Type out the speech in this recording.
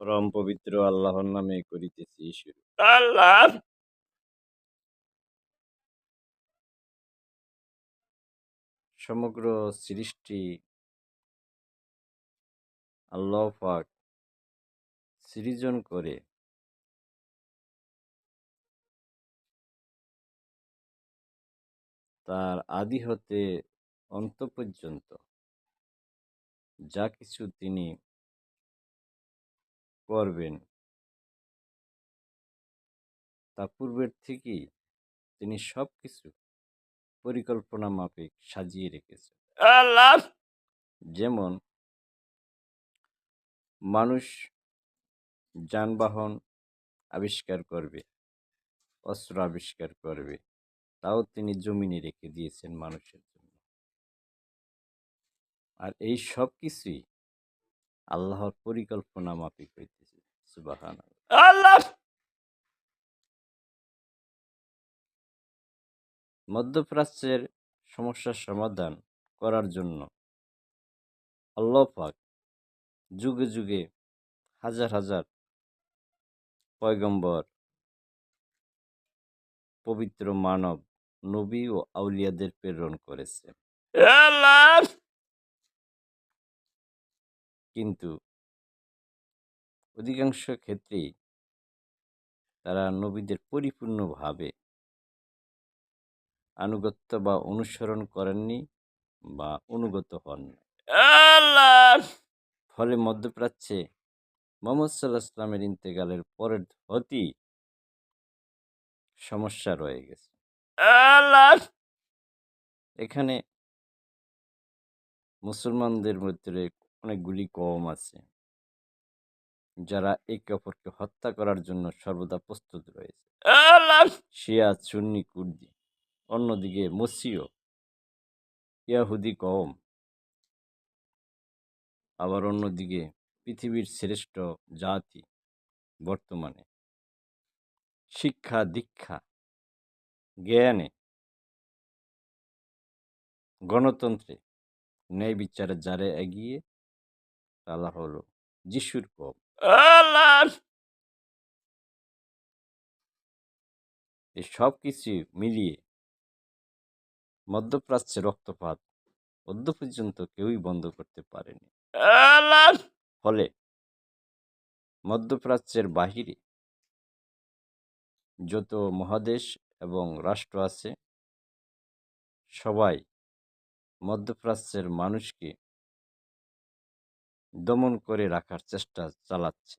পরম পবিত্র আল্লাহর নামে করিতেছি শুরু। আল্লাহ সমগ্র সৃষ্টি আল্লাহ পাক সৃজন করে তার আদি হতে অন্ত পর্যন্ত যা কিছু তিনি করবেন তা পূর্বের থেকেই তিনি সবকিছু পরিকল্পনা মাফিক সাজিয়ে রেখেছেন। আল্লাহ যেমন মানুষ যানবাহন আবিষ্কার করবে, অস্ত্র আবিষ্কার করবে, তাও তিনি জমিনে রেখে দিয়েছেন মানুষের জন্য। আর এই সব কিছুই আল্লাহর পরিকল্পনা মাফিক হইতেছে। সুবহানাল্লাহ। আল্লাহ মধ্যপ্রাচ্যের সমস্যার সমাধান করার জন্য আল্লাহ পাক যুগে যুগে হাজার হাজার পয়গম্বর, পবিত্র মানব, নবী ও আউলিয়াদের প্রেরণ করেছে। আল্লাহ কিন্তু অধিকাংশ ক্ষেত্রেই তারা নবীদের পরিপূর্ণভাবে আনুগত্য বা অনুসরণ করেননি বা অনুগত হননি। আল্লাহ ফলে মধ্যপ্রাচ্যে মুহাম্মদ সাল্লাল্লাহু আলাইহি ওয়াসাল্লামের ইন্তেকালের পরের হতেই সমস্যা রয়ে গেছে। আল্লাহ এখানে মুসলমানদের মধ্যে অনেকগুলি কওম আছে যারা একে অপরকে হত্যা করার জন্য সর্বদা প্রস্তুত রয়েছে। আল্লাহ শিয়া, সুন্নি, কুর্দি। অন্যদিকে মসীয় ইয়াহুদি কওম, আবার অন্যদিকে পৃথিবীর শ্রেষ্ঠ জাতি বর্তমানে শিক্ষা, দীক্ষা, জ্ঞানে, গণতন্ত্রে, ন্যায় বিচারে যারা এগিয়ে তারা হলো যিশুর কওম। আল্লাহ এই সব কিছু মিলিয়ে মধ্যপ্রাচ্যে রক্তপাত অদ্য পর্যন্ত কেউই বন্ধ করতে পারেনি। আল্লাহ ফলে মধ্যপ্রাচ্যের বাহিরে যত মহাদেশ এবং রাষ্ট্র আছে সবাই মধ্যপ্রাচ্যের মানুষকে দমন করে রাখার চেষ্টা চালাচ্ছে।